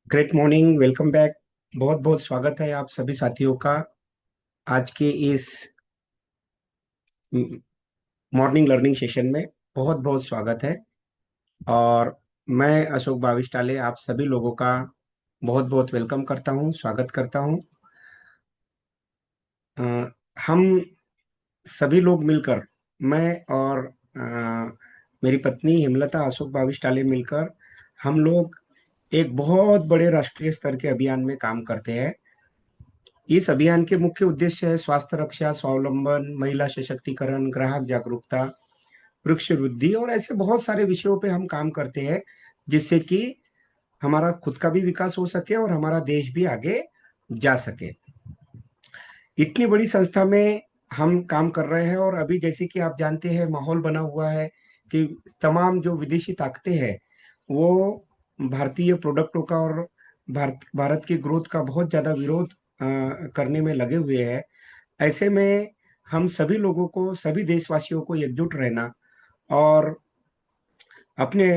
Great morning, welcome back. बहुत बहुत स्वागत है आप सभी साथियों का आज के इस मॉर्निंग लर्निंग सेशन में। बहुत बहुत स्वागत है। और मैं अशोक बाविस्टाले आप सभी लोगों का बहुत बहुत वेलकम करता हूँ, स्वागत करता हूँ। अ, हम सभी लोग मिलकर, मैं और मेरी पत्नी हेमलता अशोक बाविस्टाले मिलकर हम लोग एक बहुत बड़े राष्ट्रीय स्तर के अभियान में काम करते हैं। इस अभियान के मुख्य उद्देश्य है स्वास्थ्य रक्षा, स्वावलंबन, महिला सशक्तिकरण, ग्राहक जागरूकता, वृक्ष वृद्धि और ऐसे बहुत सारे विषयों पे हम काम करते हैं, जिससे कि हमारा खुद का भी विकास हो सके और हमारा देश भी आगे जा सके। इतनी बड़ी संस्था में हम काम कर रहे हैं और अभी जैसे कि आप जानते हैं माहौल बना हुआ है कि तमाम जो विदेशी ताकतें हैं वो भारतीय प्रोडक्टों का और भारत भारत की ग्रोथ का बहुत ज्यादा विरोध करने में लगे हुए हैं। ऐसे में हम सभी लोगों को, सभी देशवासियों को एकजुट रहना और अपने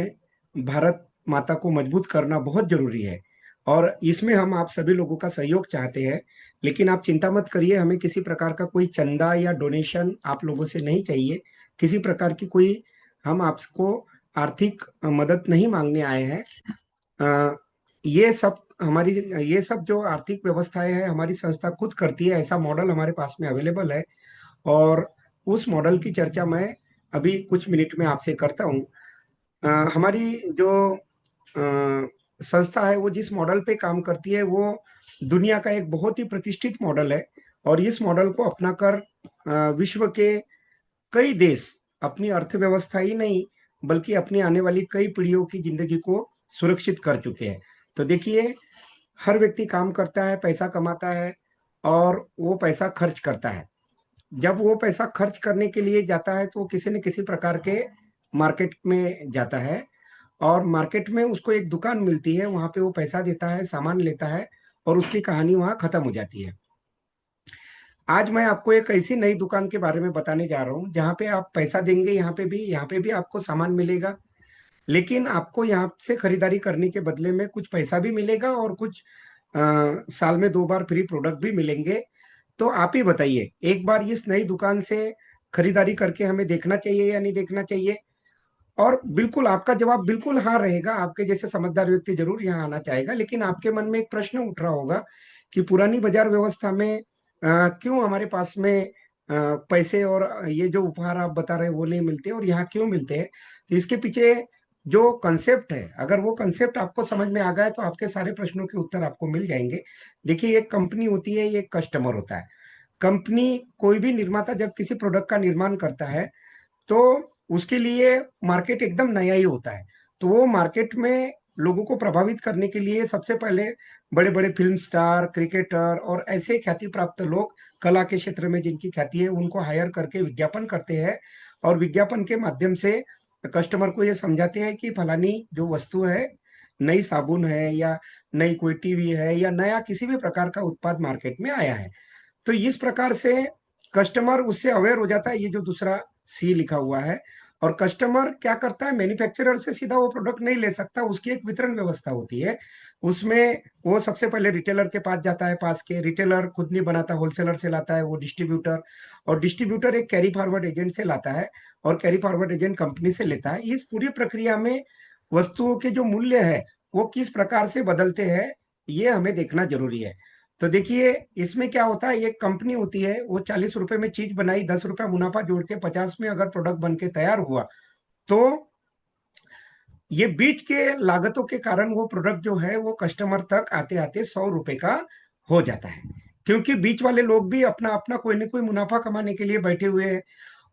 भारत माता को मजबूत करना बहुत जरूरी है। और इसमें हम आप सभी लोगों का सहयोग चाहते हैं। लेकिन आप चिंता मत करिए, हमें किसी प्रकार का कोई चंदा या डोनेशन आप लोगों से नहीं चाहिए। किसी प्रकार की कोई हम आपको आर्थिक मदद नहीं मांगने आए हैं। अ, ये सब हमारी ये सब जो आर्थिक व्यवस्थाएं है हमारी संस्था खुद करती है। ऐसा मॉडल हमारे पास में अवेलेबल है और उस मॉडल की चर्चा मैं अभी कुछ मिनट में आपसे करता हूँ। हमारी जो संस्था है वो जिस मॉडल पे काम करती है वो दुनिया का एक बहुत ही प्रतिष्ठित मॉडल है। और इस मॉडल को अपनाकर विश्व के कई देश अपनी अर्थव्यवस्था ही नहीं बल्कि अपनी आने वाली कई पीढ़ियों की जिंदगी को सुरक्षित कर चुके हैं। तो देखिए, हर व्यक्ति काम करता है, पैसा कमाता है और वो पैसा खर्च करता है। जब वो पैसा खर्च करने के लिए जाता है तो वो किसी न किसी प्रकार के मार्केट में जाता है और मार्केट में उसको एक दुकान मिलती है, वहां पे वो पैसा देता है, सामान लेता है और उसकी कहानी वहां खत्म हो जाती है। आज मैं आपको एक ऐसी नई दुकान के बारे में बताने जा रहा हूँ जहाँ पे आप पैसा देंगे, यहाँ पे भी आपको सामान मिलेगा। लेकिन आपको यहाँ से खरीदारी करने के बदले में कुछ पैसा भी मिलेगा और कुछ साल में 2 बार फ्री प्रोडक्ट भी मिलेंगे। तो आप ही बताइए, एक बार इस नई दुकान से खरीदारी करके हमें देखना चाहिए या नहीं देखना चाहिए? और बिल्कुल आपका जवाब बिल्कुल हाँ रहेगा। आपके जैसे समझदार व्यक्ति जरूर यहाँ आना चाहेगा, लेकिन आपके मन में एक प्रश्न उठ रहा होगा कि पुरानी बाजार व्यवस्था में क्यों हमारे पास में पैसे और ये जो उपहार आप बता रहे हैं वो नहीं मिलते और यहाँ क्यों मिलते हैं? तो इसके पीछे जो कंसेप्ट है, अगर वो कंसेप्ट आपको समझ में आ गया तो आपके सारे प्रश्नों के उत्तर आपको मिल जाएंगे। देखिए, एक कंपनी होती है, ये एक कस्टमर होता है। कंपनी, कोई भी निर्माता जब किसी प्रोडक्ट का निर्माण करता है तो उसके लिए मार्केट एकदम नया ही होता है। तो वो मार्केट में लोगों को प्रभावित करने के लिए सबसे पहले बड़े बड़े फिल्म स्टार, क्रिकेटर और ऐसे ख्याति प्राप्त लोग, कला के क्षेत्र में जिनकी ख्याति है, उनको हायर करके विज्ञापन करते हैं। और विज्ञापन के माध्यम से कस्टमर को ये समझाते हैं कि फलानी जो वस्तु है, नई साबुन है या नई कोई टीवी है या नया किसी भी प्रकार का उत्पाद मार्केट में आया है। तो इस प्रकार से कस्टमर उससे अवेयर हो जाता है, ये जो दूसरा सी लिखा हुआ है। और कस्टमर क्या करता है, मैन्युफैक्चरर से सीधा वो प्रोडक्ट नहीं ले सकता, उसकी एक वितरण व्यवस्था होती है। उसमें वो सबसे पहले रिटेलर के पास जाता है, पास के रिटेलर खुद नहीं बनाता, होलसेलर से लाता है वो डिस्ट्रीब्यूटर। और डिस्ट्रीब्यूटर एक कैरी फॉरवर्ड एजेंट से लाता है और कैरी फॉरवर्ड एजेंट कंपनी से लेता है। इस पूरी प्रक्रिया में वस्तुओं के जो मूल्य है वो किस प्रकार से बदलते हैं, ये हमें देखना जरूरी है। तो देखिए, इसमें क्या होता है, एक कंपनी होती है, वो 40 रुपए में चीज बनाई, 10 रुपए मुनाफा जोड़ के 50 में अगर प्रोडक्ट बन के तैयार हुआ तो ये बीच के लागतों के कारण वो प्रोडक्ट जो है वो कस्टमर तक आते आते 100 रुपए का हो जाता है। क्योंकि बीच वाले लोग भी अपना अपना कोई ना कोई मुनाफा कमाने के लिए बैठे हुए हैं।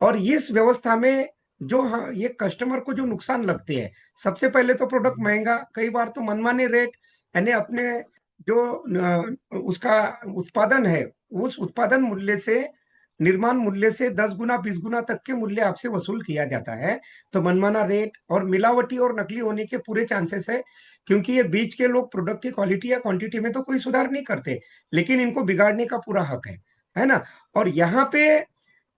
और इस व्यवस्था में जो, हाँ, ये कस्टमर को जो नुकसान लगते हैं, सबसे पहले तो प्रोडक्ट महंगा, कई बार तो मनमाने रेट, यानी अपने जो उसका उत्पादन है, उस उत्पादन मूल्य से, निर्माण मूल्य से 10 गुना 20 गुना तक के मूल्य आपसे वसूल किया जाता है। तो मनमाना रेट और मिलावटी और नकली होने के पूरे चांसेस है। क्योंकि ये बीच के लोग प्रोडक्ट की क्वालिटी या क्वांटिटी में तो कोई सुधार नहीं करते, लेकिन इनको बिगाड़ने का पूरा हक है ना? और यहाँ पे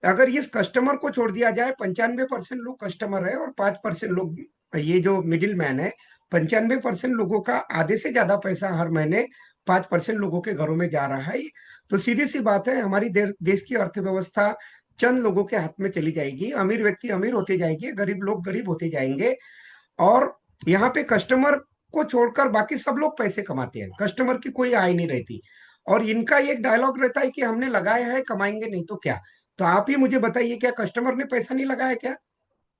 अगर इस कस्टमर को छोड़ दिया जाए, 95% लोग कस्टमर है और 5% लोग ये जो मिडिल मैन है 95% लोगों का आधे से ज्यादा पैसा हर महीने 5% लोगों के घरों में जा रहा है। तो सीधी सी बात है, हमारी देश की अर्थव्यवस्था चंद लोगों के हाथ में चली जाएगी, अमीर व्यक्ति अमीर होते जाएंगे, गरीब लोग गरीब होते जाएंगे। और यहाँ पे कस्टमर को छोड़कर बाकी सब लोग पैसे कमाते हैं, कस्टमर की कोई आय नहीं रहती। और इनका एक डायलॉग रहता है कि हमने लगाया है, कमाएंगे नहीं तो क्या। तो आप ही मुझे बताइए, क्या कस्टमर ने पैसा नहीं लगाया क्या?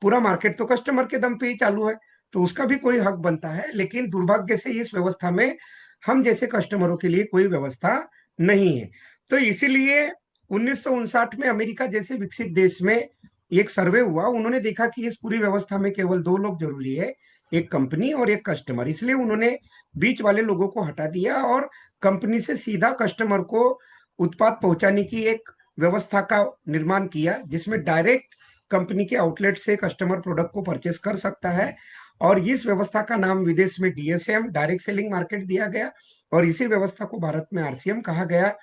पूरा मार्केट तो कस्टमर के दम पे ही चालू है। तो उसका भी कोई हक बनता है, लेकिन दुर्भाग्य से इस व्यवस्था में हम जैसे कस्टमरों के लिए कोई व्यवस्था नहीं है। तो इसीलिए 1959 में अमेरिका जैसे विकसित देश में एक सर्वे हुआ, उन्होंने देखा कि इस पूरी व्यवस्था में केवल दो लोग जरूरी है, एक कंपनी और एक कस्टमर। इसलिए उन्होंने बीच वाले लोगों को हटा दिया और कंपनी से सीधा कस्टमर को उत्पाद पहुंचाने की एक व्यवस्था का निर्माण किया, जिसमें डायरेक्ट कंपनी के आउटलेट से कस्टमर प्रोडक्ट को परचेस कर सकता है। और इस व्यवस्था का नाम विदेश में डीएसएम, डायरेक्ट सेलिंग मार्केट, दिया गया। और इसी व्यवस्था को भारत में आरसीएम कहा गया।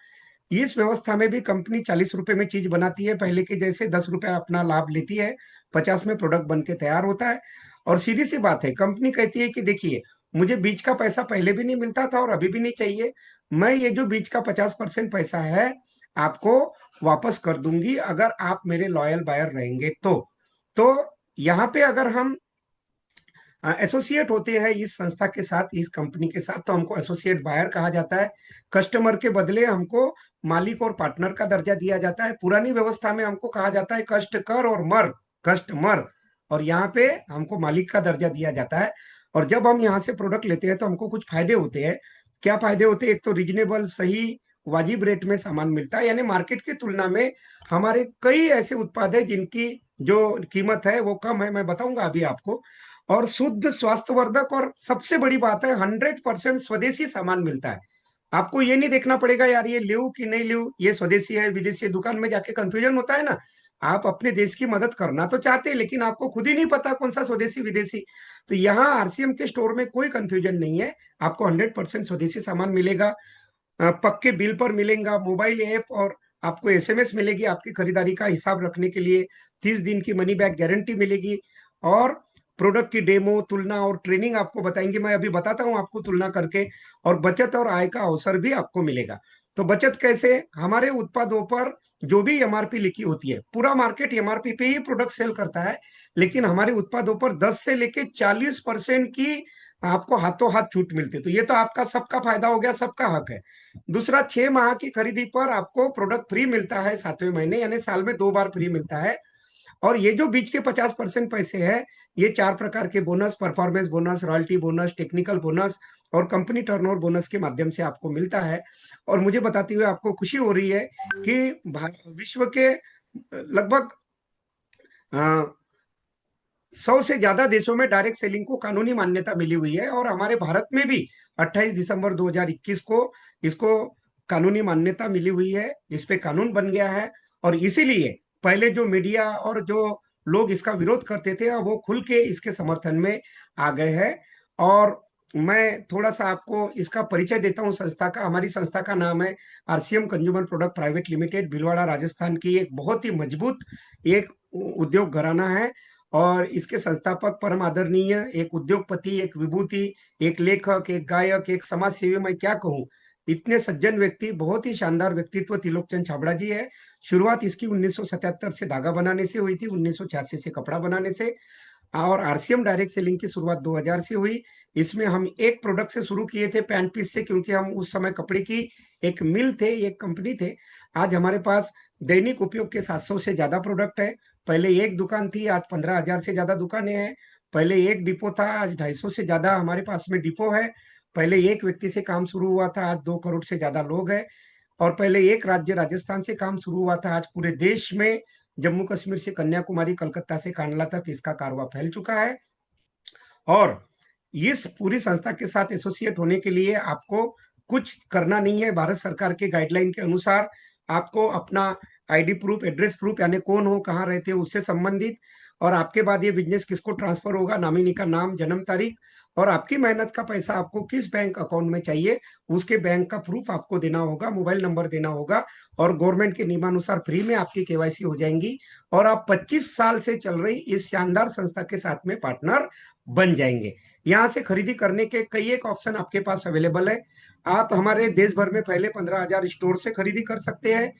इस व्यवस्था में भी कंपनी 40 रुपए में चीज बनाती है, पहले के जैसे 10 रुपए अपना लाभ लेती है, 50 में प्रोडक्ट बन के तैयार होता है। और सीधी सी बात है, कंपनी कहती है कि देखिए, मुझे बीच का पैसा पहले भी नहीं मिलता था और अभी भी नहीं चाहिए, मैं ये जो बीच का 50% पैसा है आपको वापस कर दूंगी अगर आप मेरे लॉयल बायर रहेंगे तो यहाँ पे अगर हम एसोसिएट होते हैं इस संस्था के साथ, इस कंपनी के साथ, तो हमको एसोसिएट बायर कहा जाता है। कस्टमर के बदले हमको मालिक और पार्टनर का दर्जा दिया जाता है। पुरानी व्यवस्था में हमको कहा जाता है कष्ट कर और मर, कष्ट मर। और यहाँ पे हमको मालिक का दर्जा दिया जाता है। और जब हम यहाँ से प्रोडक्ट लेते हैं तो हमको कुछ फायदे होते हैं। क्या फायदे होते हैं? एक तो रीजनेबल, सही, वाजिब रेट में सामान मिलता है, यानी मार्केट की तुलना में हमारे कई ऐसे उत्पाद है जिनकी जो कीमत है वो कम है, मैं बताऊंगा अभी आपको। और शुद्ध, स्वास्थ्यवर्धक, और सबसे बड़ी बात है 100% स्वदेशी सामान मिलता है। आपको ये नहीं देखना पड़ेगा यार ये लियो कि नहीं लियो, ये स्वदेशी है विदेशी है, दुकान में जाके कंफ्यूजन होता है ना। आप अपने देश की मदद करना तो चाहते हैं, लेकिन आपको खुद ही नहीं पता कौन सा स्वदेशी विदेशी। तो यहाँ आरसीएम के स्टोर में कोई कंफ्यूजन नहीं है, आपको 100% स्वदेशी सामान मिलेगा। पक्के बिल पर मिलेगा, मोबाइल ऐप, और आपको एसएमएस मिलेगी आपकी खरीदारी का हिसाब रखने के लिए। 30 दिन की मनी बैक गारंटी मिलेगी। और प्रोडक्ट की डेमो, तुलना और ट्रेनिंग आपको बताएंगे, मैं अभी बताता हूँ आपको तुलना करके। और बचत और आय का अवसर भी आपको मिलेगा। तो बचत कैसे? हमारे उत्पादों पर जो भी एमआरपी लिखी होती है, पूरा मार्केट एमआरपी पे ही प्रोडक्ट सेल करता है, लेकिन हमारे उत्पादों पर 10 से लेके 40% की आपको हाथों हाथ छूट मिलती है। तो ये तो आपका सबका फायदा हो गया, सबका हक है। दूसरा, 6 माह की खरीदी पर आपको प्रोडक्ट फ्री मिलता है 7वें महीने, यानी साल में 2 बार फ्री मिलता है। और ये जो बीच के 50% पैसे है, ये 4 प्रकार के bonus, performance bonus, royalty bonus, technical bonus और कंपनी टर्नओवर बोनस के माध्यम से आपको मिलता है। और मुझे बताते हुए आपको खुशी हो रही है कि विश्व के लगभग 100 से ज्यादा देशों में डायरेक्ट सेलिंग को कानूनी मान्यता मिली हुई है। और हमारे भारत में भी 28 दिसंबर 2021 को इसको कानूनी मान्यता मिली हुई है, इस पे कानून बन गया है। और इसीलिए पहले जो मीडिया और जो लोग इसका विरोध करते थे, अब वो खुल के इसके समर्थन में आ गए हैं। और मैं थोड़ा सा आपको इसका परिचय देता हूँ संस्था का। हमारी संस्था का नाम है RCM consumer product private limited, Bhilwara Rajasthan की एक बहुत ही मजबूत एक उद्योग घराना है। और इसके संस्थापक परम आदरणीय एक उद्योगपति, एक विभूति, एक लेखक, एक गायक, एक समाज सेवी, मैं क्या कहूँ, इतने सज्जन व्यक्ति, बहुत ही शानदार व्यक्तित्व त्रिलोकचंद छाबड़ा जी है। शुरुआत इसकी 1977 से धागा बनाने से हुई थी, 1986 से कपड़ा बनाने से। और आरसीएम डायरेक्ट सेलिंग की शुरुआत 2000 से हुई। इसमें हम एक प्रोडक्ट से शुरू किए थे, पैंट पीस से, क्योंकि हम उस समय कपड़े की एक मिल थे, एक कंपनी थे। आज हमारे पास दैनिक उपयोग के 700 से ज्यादा प्रोडक्ट है। पहले एक दुकान थी, आज 15,000 से ज्यादा दुकानें हैं। पहले एक डिपो था, आज 250 से ज्यादा हमारे पास में डिपो है। पहले एक व्यक्ति से काम शुरू हुआ था, आज 2 करोड़ से ज्यादा लोग हैं। और पहले एक राज्य राजस्थान से काम शुरू हुआ था, आज पूरे देश में जम्मू कश्मीर से कन्याकुमारी, कलकत्ता से कांडला तक इसका कारोबार फैल चुका है। और इस पूरी संस्था के साथ एसोसिएट होने के लिए आपको कुछ करना नहीं है। भारत सरकार के गाइडलाइन के अनुसार आपको अपना आईडी प्रूफ, एड्रेस प्रूफ, यानी कौन हो, कहाँ रहते हो, उससे संबंधित, और आपके बाद ये बिजनेस किसको ट्रांसफर होगा, नॉमिनी का नाम, जन्म तारीख, और आपकी मेहनत का पैसा आपको किस बैंक अकाउंट में चाहिए, उसके बैंक का प्रूफ आपको देना होगा, मोबाइल नंबर देना होगा, और गवर्नमेंट के नियमानुसार फ्री में आपकी केवाईसी हो जाएंगी, और आप 25 साल से चल रही इस शानदार संस्था के साथ में पार्टनर बन जाएंगे। यहाँ से खरीदी करने के कई एक ऑप्शन आपके पास अवेलेबल है। आप हमारे देश भर में पहले 15,000 स्टोर से खरीदी कर सकते हैं।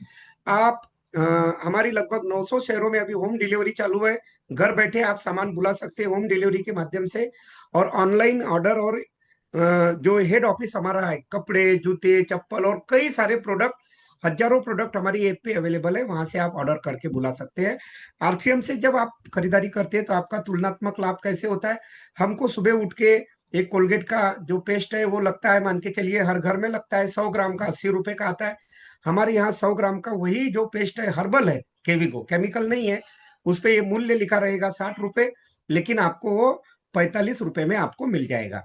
आप अ, हमारी लगभग 900 शहरों में अभी होम डिलीवरी चालू है। घर बैठे आप सामान बुला सकते हैं होम डिलीवरी के माध्यम से, और ऑनलाइन ऑर्डर, और जो हेड ऑफिस हमारा है, कपड़े, जूते, चप्पल और कई सारे प्रोडक्ट, हजारों प्रोडक्ट हमारी ऐप पे अवेलेबल है, वहां से आप ऑर्डर करके बुला सकते हैं। आरसीएम से जब आप खरीदारी करते हैं तो आपका तुलनात्मक लाभ कैसे होता है, हमको सुबह उठ के एक कोलगेट का जो पेस्ट है वो लगता है, मान के चलिए हर घर में लगता है, 100 ग्राम का 80 रुपए का आता है। हमारे यहाँ 100 ग्राम का वही जो पेस्ट है हर्बल है, केविको, केमिकल नहीं है, उस पे ये मूल्य लिखा रहेगा 60 रुपए, लेकिन आपको वो 45 रुपए में आपको मिल जाएगा।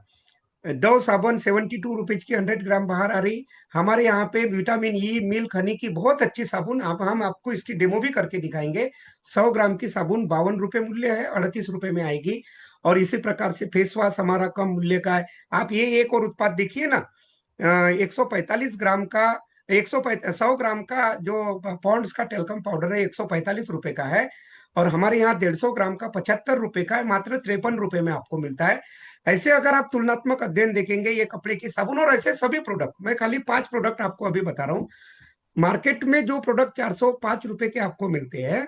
डव साबुन 72 रुपीज की 100 ग्राम बाहर आ रही। हमारे यहाँ पे विटामिन ई, मिल्क, हनी की बहुत अच्छी साबुन, आप हम आपको इसकी डेमो भी करके दिखाएंगे। 100 ग्राम की साबुन 52 रुपए मूल्य है, 38 रुपए में आएगी। और इसी प्रकार से फेस वॉश हमारा कम मूल्य का है। आप ये एक और उत्पाद देखिए ना, 145 ग्राम का, 100 ग्राम का जो पॉन्ड्स का टेल्कम पाउडर है, 145 रुपए का है। और हमारे यहाँ 150 ग्राम का 75 रुपए का है, मात्र 53 रुपए में आपको मिलता है। ऐसे अगर आप तुलनात्मक अध्ययन देखेंगे, ये कपड़े की साबुन और ऐसे सभी प्रोडक्ट, मैं खाली 5 प्रोडक्ट आपको अभी बता रहा हूँ। मार्केट में जो प्रोडक्ट 405 रुपए के आपको मिलते हैं,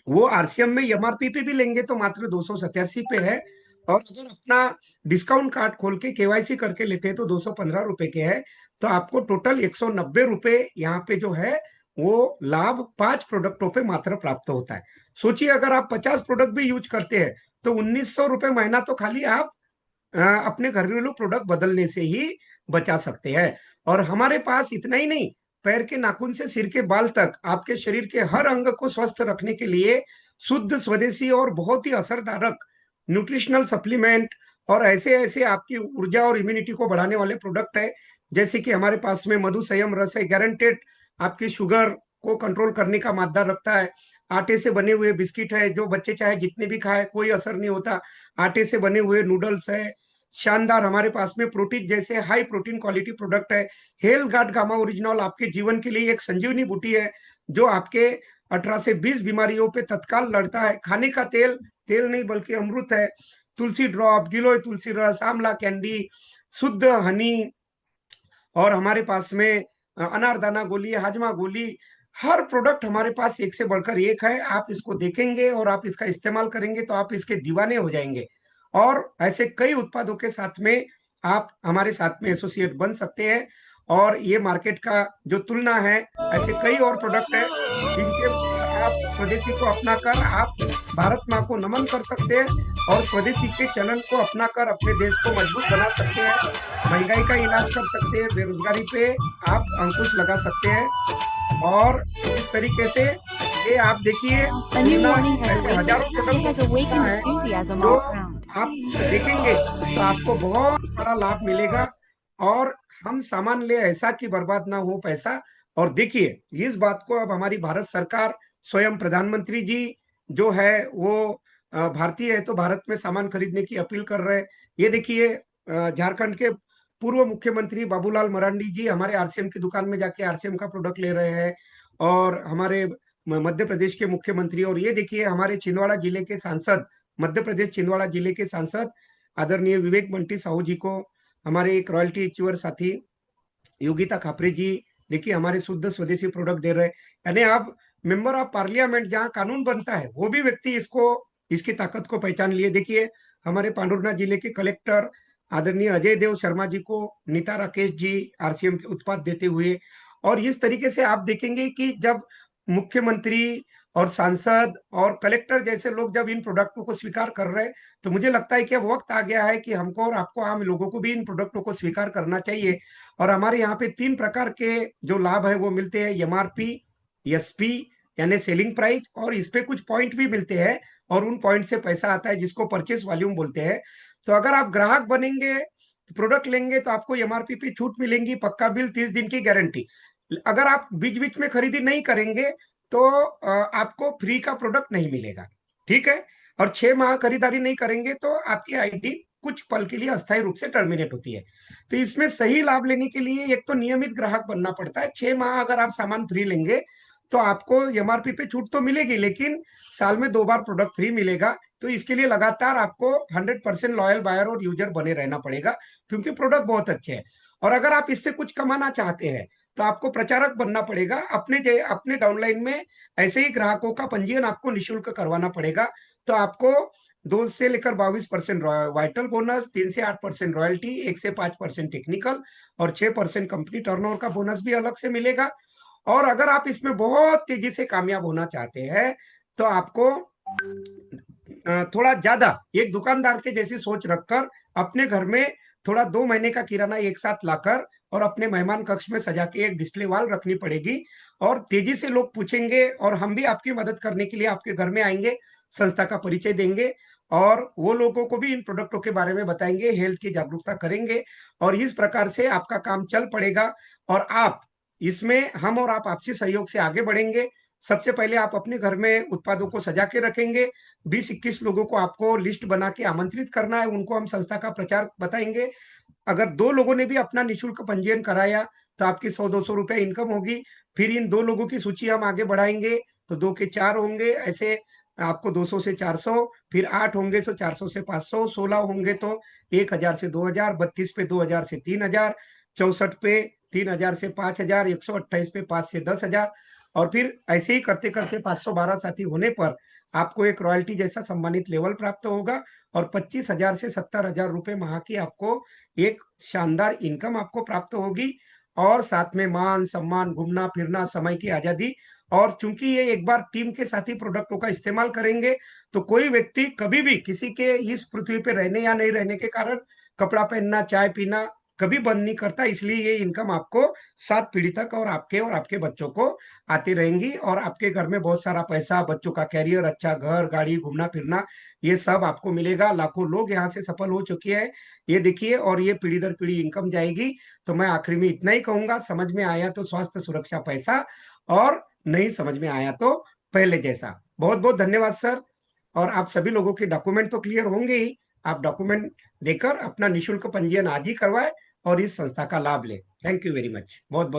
वो आरसीएम में एमआरपी पे भी लेंगे तो मात्र 287 पे है। और अगर अपना डिस्काउंट कार्ड खोल के केवाईसी करके लेते हैं तो 215 रुपए के है। तो आपको टोटल 190 रुपए यहाँ पे जो है वो लाभ 5 प्रोडक्टों पे मात्र प्राप्त होता है। सोचिए अगर आप 50 प्रोडक्ट भी यूज करते हैं तो 1,900 रुपए महीना तो खाली आप अपने घरेलू प्रोडक्ट बदलने से ही बचा सकते हैं। और हमारे पास इतना ही नहीं, पैर के नाखून से सिर के बाल तक आपके शरीर के हर अंग को स्वस्थ रखने के लिए शुद्ध, स्वदेशी और बहुत ही असरदारक न्यूट्रिशनल सप्लीमेंट और ऐसे ऐसे आपकी ऊर्जा और इम्यूनिटी को बढ़ाने वाले प्रोडक्ट है। जैसे कि हमारे पास में मधु संयम रस है, गारंटेड आपकी शुगर को कंट्रोल करने का मादा रखता है। आटे से बने हुए बिस्किट है, जो बच्चे चाहे जितने भी खाए कोई असर नहीं होता। आटे से बने हुए नूडल्स है। शानदार हमारे पास में प्रोटीन जैसे हाई प्रोटीन क्वालिटी प्रोडक्ट है। हेल्थ गार्ड गामा ओरिजिनल आपके जीवन के लिए एक संजीवनी बूटी है, जो आपके 18 से 20 बीमारियों पे तत्काल लड़ता है। खाने का तेल, तेल नहीं बल्कि अमृत है। तुलसी ड्रॉप, गिलोय तुलसी रस, आंवला कैंडी, शुद्ध हनी, और हमारे पास में अनारदाना गोली, हाजमा गोली, हर प्रोडक्ट हमारे पास एक से बढ़कर एक है। आप इसको देखेंगे और आप इसका इस्तेमाल करेंगे तो आप इसके दीवाने हो जाएंगे। और ऐसे कई उत्पादों के साथ में आप हमारे साथ में एसोसिएट बन सकते हैं। और ये मार्केट का जो तुलना है, ऐसे कई और प्रोडक्ट है जिनके आप स्वदेशी को अपनाकर आप भारत माँ को नमन कर सकते हैं, और स्वदेशी के चलन को अपनाकर अपने देश को मजबूत बना सकते हैं। महंगाई का इलाज कर सकते हैं, बेरोजगारी पे आप अंकुश लगा सकते हैं। और इस तरीके से ये आप देखिए, A new तुलना morning has ऐसे awakened. हजारों It प्रोडक्टों has की तुलना awakened है, enthusiasm जो all around. आप देखेंगे तो आपको बहुत बड़ा लाभ मिलेगा। और हम सामान ले ऐसा कि बर्बाद ना हो पैसा। और देखिए, इस बात को अब हमारी भारत सरकार, स्वयं प्रधानमंत्री जी जो है वो भारतीय है तो भारत में सामान खरीदने की अपील कर रहे हैं। ये देखिए, झारखंड के पूर्व मुख्यमंत्री बाबूलाल मरांडी जी हमारे आरसीएम की दुकान में जाके आरसीएम का प्रोडक्ट ले रहे हैं। और हमारे मध्य प्रदेश के मुख्यमंत्री, और ये देखिए हमारे छिंदवाड़ा जिले के सांसद, मध्य प्रदेश छिंदवाड़ा जिले के सांसद आदरणीय विवेक बंटी साहू जी को, हमारे एक रॉयल्टी अचीवर साथी योगिता खापरे जी, देखिए हमारे शुद्ध स्वदेशी प्रोडक्ट दे रहे हैं। यानी आप मेंबर ऑफ पार्लियामेंट जहाँ कानून बनता है वो भी व्यक्ति इसको, इसकी ताकत को पहचान लिए। देखिए हमारे पांडुरना जिले के कलेक्टर आदरणीय अजय देव शर्मा जी को नीता राकेश जी आरसीएम के उत्पाद देते हुए। और इस तरीके से आप देखेंगे कि जब मुख्यमंत्री और सांसद और कलेक्टर जैसे लोग जब इन प्रोडक्टों को स्वीकार कर रहे हैं, तो मुझे लगता है कि अब वक्त आ गया है कि हमको और आपको, आम लोगों को भी इन प्रोडक्टों को स्वीकार करना चाहिए। और हमारे यहाँ पे 3 प्रकार के जो लाभ है वो मिलते हैं, एमआरपी, एसपी यानी सेलिंग प्राइस, और इस पे कुछ पॉइंट भी मिलते हैं, और उन पॉइंट से पैसा आता है जिसको परचेस वॉल्यूम बोलते हैं। तो अगर आप ग्राहक बनेंगे, प्रोडक्ट लेंगे तो आपको एमआरपी पे छूट मिलेंगी, पक्का बिल, 30 दिन की गारंटी। अगर आप बीच बीच में खरीदी नहीं करेंगे तो आपको फ्री का प्रोडक्ट नहीं मिलेगा। ठीक है। और 6 माह खरीदारी नहीं करेंगे तो आपकी आईडी कुछ पल के लिए अस्थायी रूप से टर्मिनेट होती है। तो इसमें सही लाभ लेने के लिए एक तो नियमित ग्राहक बनना पड़ता है। 6 माह अगर आप सामान फ्री लेंगे तो आपको एमआरपी पे छूट तो मिलेगी, लेकिन साल में 2 बार प्रोडक्ट फ्री मिलेगा। तो इसके लिए लगातार आपको 100% लॉयल बायर और यूजर बने रहना पड़ेगा, क्योंकि प्रोडक्ट बहुत अच्छे हैं। और अगर आप इससे कुछ कमाना चाहते हैं तो आपको प्रचारक बनना पड़ेगा। अपने डाउनलाइन में ऐसे ही ग्राहकों का पंजीयन आपको निःशुल्क करवाना पड़ेगा। तो आपको 2 से लेकर 22% वाइटल बोनस, 3 से 8% रॉयल्टी, 1 से 5% टेक्निकल और 6% कंपनी टर्नओवर का बोनस भी अलग से मिलेगा। और अगर आप इसमें बहुत तेजी से कामयाब होना चाहते हैं तो आपको थोड़ा ज्यादा एक दुकानदार के जैसी सोच रखकर अपने घर में थोड़ा 2 महीने का किराना एक साथ लाकर और अपने मेहमान कक्ष में सजा के एक डिस्प्ले वॉल रखनी पड़ेगी। और तेजी से लोग पूछेंगे और हम भी आपकी मदद करने के लिए आपके घर में आएंगे, संस्था का परिचय देंगे और वो लोगों को भी इन प्रोडक्टों के बारे में बताएंगे, हेल्थ की जागरूकता करेंगे। और इस प्रकार से आपका काम चल पड़ेगा और आप इसमें हम और आप आपसी सहयोग से आगे बढ़ेंगे। सबसे पहले आप अपने घर में उत्पादों को सजा के रखेंगे। 20-21 लोगों को आपको लिस्ट बना के आमंत्रित करना है, उनको हम संस्था का प्रचार बताएंगे। अगर 2 लोगों ने भी अपना निःशुल्क पंजीयन कराया तो आपकी 100-200 रुपए इनकम होगी। फिर इन 2 लोगों की सूची हम आगे बढ़ाएंगे तो 2 के 4 होंगे, ऐसे आपको 200 से 400, फिर 8 होंगे तो 400 से 500, 16 होंगे तो 1000 से 2000, 32 पे 2000 से 3000, 64 पे 3000 से 5000, 128 पे 5 से 10,000। और फिर ऐसे ही करते करते 512 साथी होने पर आपको एक रॉयल्टी जैसा सम्मानित लेवल प्राप्त होगा और 25,000 से 70,000 रुपए माह की आपको एक शानदार इनकम आपको प्राप्त होगी। और साथ में मान सम्मान, घूमना फिरना, समय की आजादी। और चूंकि ये एक बार टीम के साथी प्रोडक्टों का इस्तेमाल करेंगे तो कोई व्यक्ति कभी भी किसी के इस पृथ्वी पे रहने या नहीं रहने के कारण कपड़ा पहनना, चाय पीना कभी बंद नहीं करता। इसलिए ये इनकम आपको 7 पीढ़ी तक और आपके बच्चों को आती रहेंगी और आपके घर में बहुत सारा पैसा, बच्चों का कैरियर, अच्छा घर, गाड़ी, घूमना फिरना, ये सब आपको मिलेगा। लाखों लोग यहाँ से सफल हो चुके हैं, ये देखिए। और ये पीढ़ी दर पीढ़ी इनकम जाएगी। तो मैं आखिरी में इतना ही कहूंगा, समझ में आया तो स्वास्थ्य सुरक्षा पैसा, और नहीं समझ में आया तो पहले जैसा। बहुत बहुत धन्यवाद सर। और आप सभी लोगों के डॉक्यूमेंट तो क्लियर होंगे ही। आप डॉक्यूमेंट देकर अपना निःशुल्क पंजीयन आज ही करवाएं और इस संस्था का लाभ लें। Thank you very much. बहुत बहुत